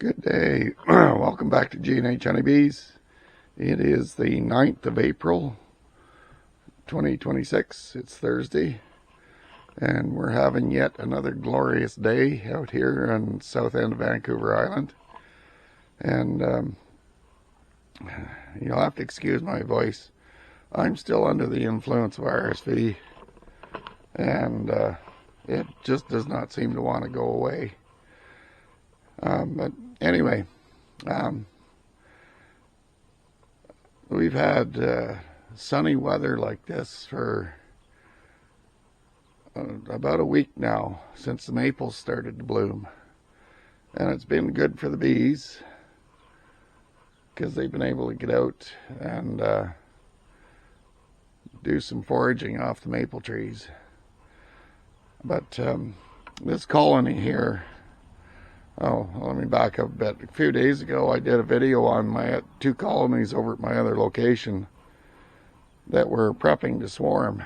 Good day. Welcome back to G&H Honey Bees. It is the 9th of April, 2026. It's Thursday, and we're having yet another glorious day out here on the south end of Vancouver Island. And you'll have to excuse my voice. I'm still under the influence of RSV, and it just does not seem to want to go away. But anyway, we've had sunny weather like this for about a week now, since the maples started to bloom. And it's been good for the bees, because they've been able to get out and do some foraging off the maple trees. But this colony here, let me back up a bit. A few days ago I did a video on my two colonies over at my other location that were prepping to swarm,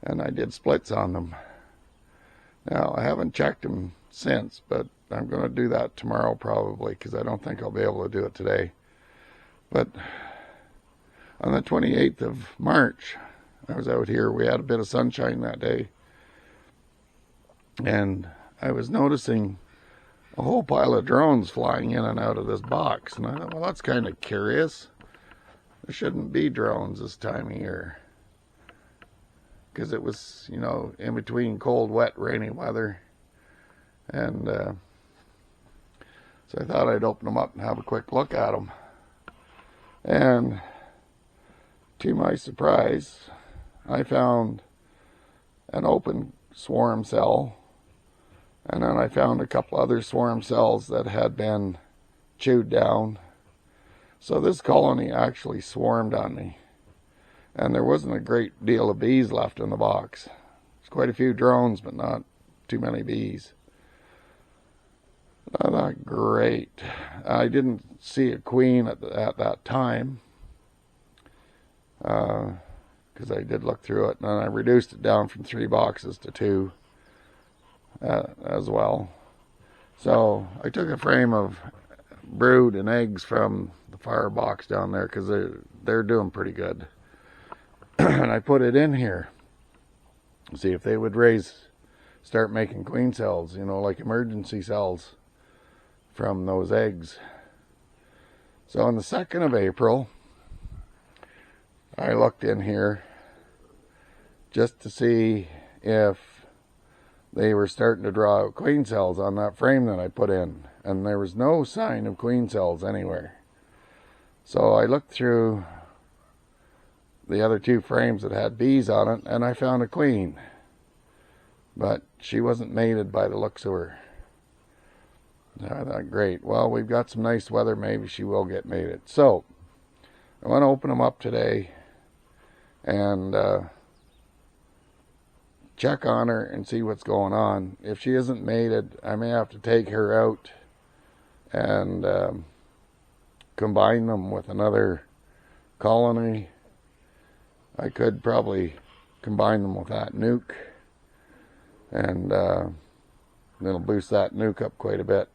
and I did splits on them. Now I haven't checked them since, but I'm going to do that tomorrow probably, because I don't think I'll be able to do it today. But on the 28th of March I was out here. We had a bit of sunshine that day, and I was noticing a whole pile of drones flying in and out of this box. And I thought, well, that's kind of curious. There shouldn't be drones this time of year, because it was, you know, in between cold, wet, rainy weather. And so I thought I'd open them up and have a quick look at them. And to my surprise, I found an open swarm cell. And then I found a couple other swarm cells that had been chewed down. So this colony actually swarmed on me. And there wasn't a great deal of bees left in the box. There's quite a few drones, but not too many bees. I thought, great. I didn't see a queen at that time, because I did look through it. And then I reduced it down from 3 boxes to 2. As well. So I took a frame of brood and eggs from the firebox down there, because they're doing pretty good. And I put it in here, see if they would start making queen cells, you know, like emergency cells from those eggs. So on the 2nd of April, I looked in here just to see if they were starting to draw out queen cells on that frame that I put in, and there was no sign of queen cells anywhere. So I looked through the other 2 frames that had bees on it, and I found a queen, but she wasn't mated by the looks of her. I thought, great, well, we've got some nice weather, maybe she will get mated. So I want to open them up today and check on her and see what's going on. If she isn't mated, I may have to take her out and combine them with another colony. I could probably combine them with that nuke, and it'll boost that nuke up quite a bit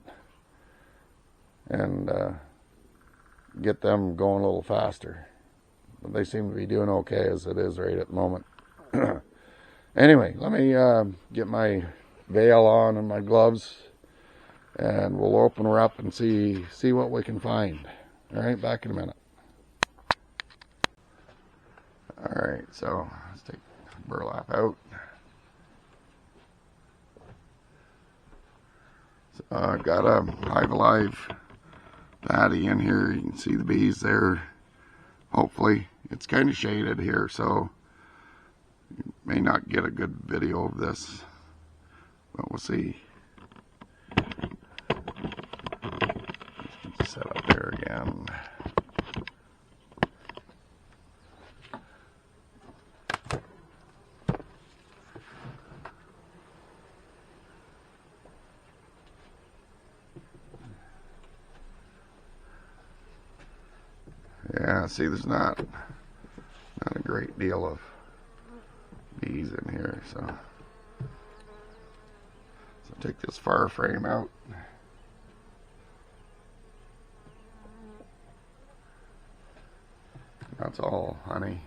and get them going a little faster. But they seem to be doing okay as it is right at the moment. Anyway, let me get my veil on and my gloves, and we'll open her up and see what we can find. All right, back in a minute. All right, so let's take burlap out. So I've got a Hive Alive patty in here. You can see the bees there. Hopefully, it's kind of shaded here, so you may not get a good video of this, but we'll see. Set up there again. Yeah, see, there's not a great deal of bees in here, so take this far frame out. That's all honey.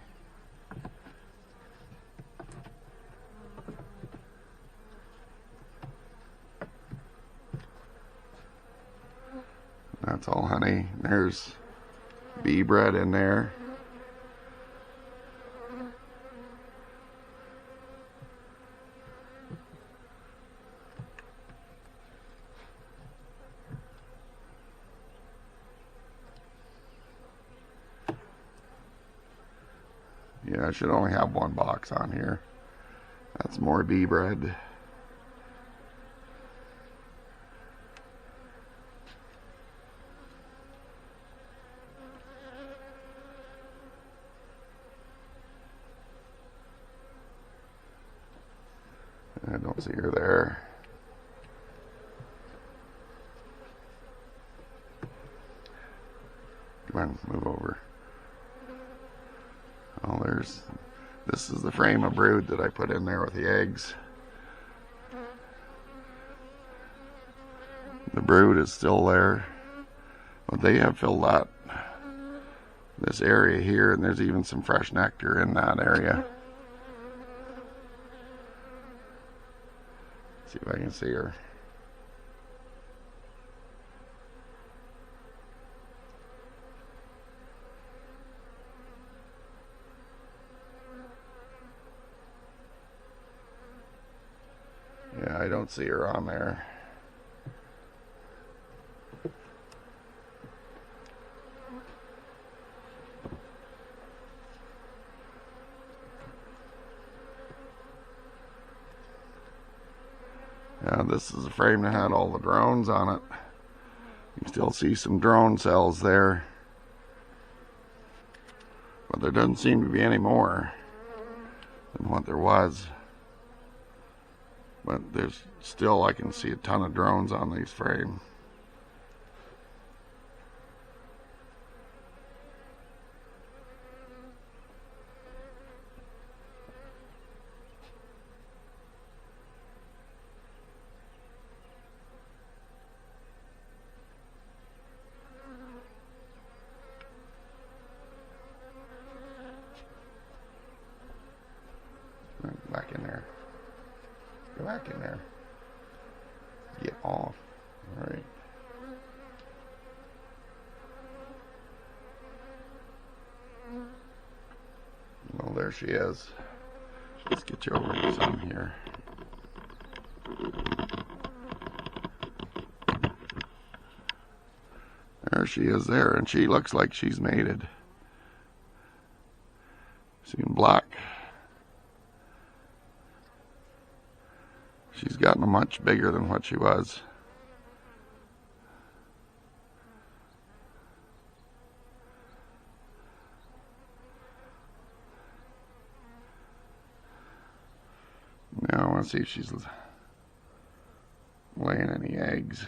That's all honey. There's bee bread in there. Yeah, I should only have one box on here. That's more bee bread. I don't see her there. Come on, move over. Oh, this is the frame of brood that I put in there with the eggs. The brood is still there, but they have filled up this area here, and there's even some fresh nectar in that area. See if I can see her. Yeah, I don't see her on there. Yeah, this is a frame that had all the drones on it. You can still see some drone cells there. But there doesn't seem to be any more than what there was. But there's still, I can see a ton of drones on these frames. Back in there. Go back in there. Get off. Alright. Well, there she is. Let's get you over to the sun here. There she is there, and she looks like she's mated. See in black. She's gotten much bigger than what she was. Now I want to see if she's laying any eggs.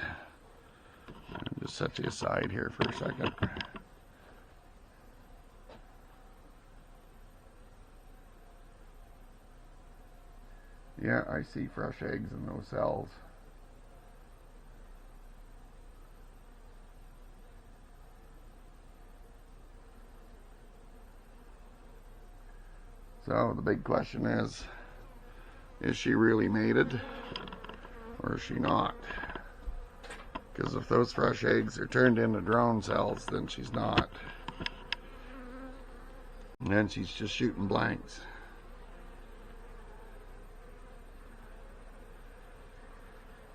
I'll just set you aside here for a second. Yeah, I see fresh eggs in those cells. So the big question is she really mated or is she not? Because if those fresh eggs are turned into drone cells, then she's not. And then she's just shooting blanks.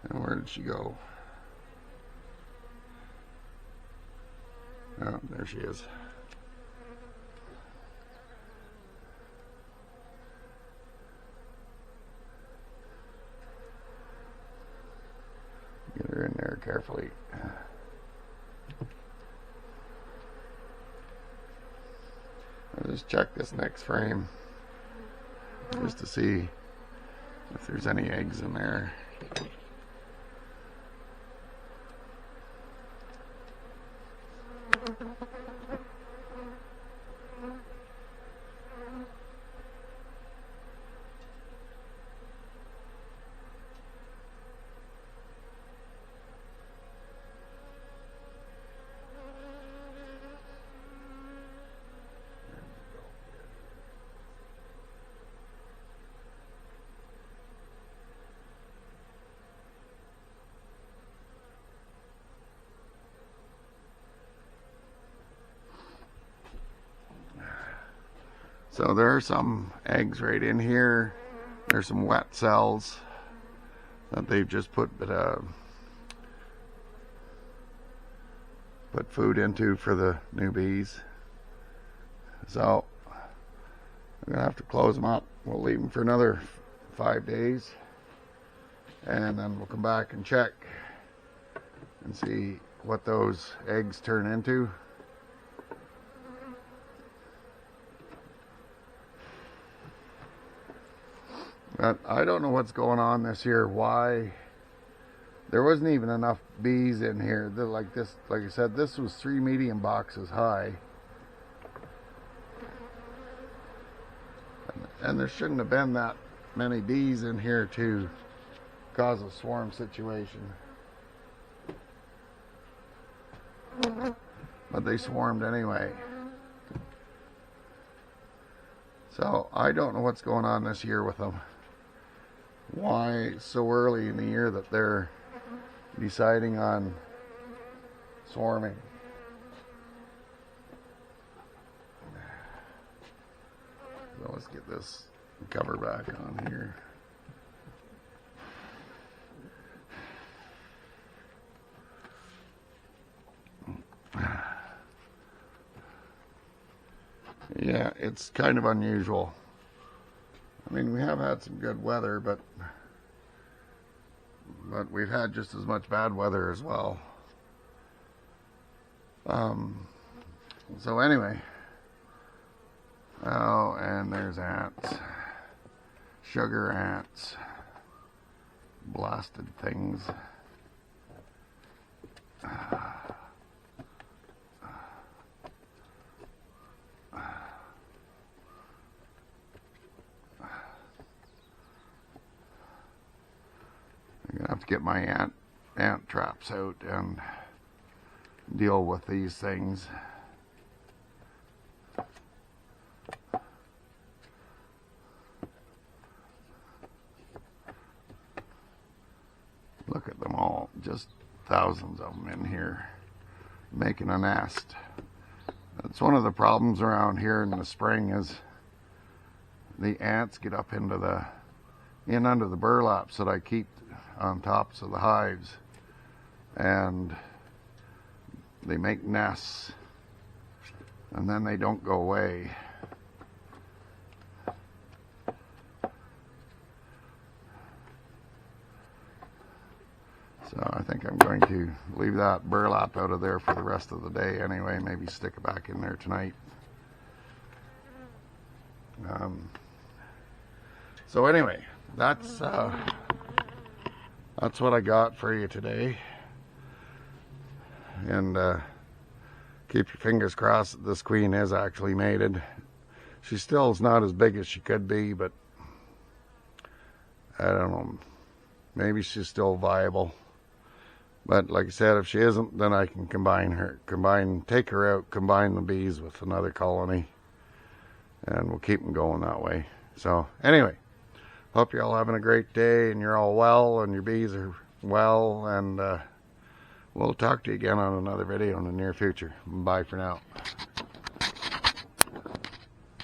And where did she go? Oh, there she is. Get her in there carefully. I'll just check this next frame just to see if there's any eggs in there. So there are some eggs right in here. There's some wet cells that they've just put food into for the new bees. So I'm gonna have to close them up. We'll leave them for another 5 days, and then we'll come back and check and see what those eggs turn into. But I don't know what's going on this year. Why there wasn't even enough bees in here. Like I said, this was 3 medium boxes high, and there shouldn't have been that many bees in here to cause a swarm situation. But they swarmed anyway. So I don't know what's going on this year with them. Why so early in the year that they're deciding on swarming. So let's get this cover back on here. Yeah, it's kind of unusual. I mean, we have had some good weather, but we've had just as much bad weather as well. So anyway, oh, and there's ants, sugar ants, blasted things. I'm gonna have to get my ant traps out and deal with these things. Look at them all, just thousands of them in here making a nest. That's one of the problems around here in the spring, is the ants get up into under the burlaps that I keep on tops of the hives, and they make nests, and then they don't go away. So I think I'm going to leave that burlap out of there for the rest of the day anyway, maybe stick it back in there tonight. So anyway, that's what I got for you today. And keep your fingers crossed that this queen is actually mated. She still is not as big as she could be, but I don't know, maybe she's still viable. But like I said, if she isn't, then I can take her out, combine the bees with another colony, and we'll keep them going that way. So anyway, hope you're all having a great day, and you're all well, and your bees are well, and we'll talk to you again on another video in the near future. Bye for now.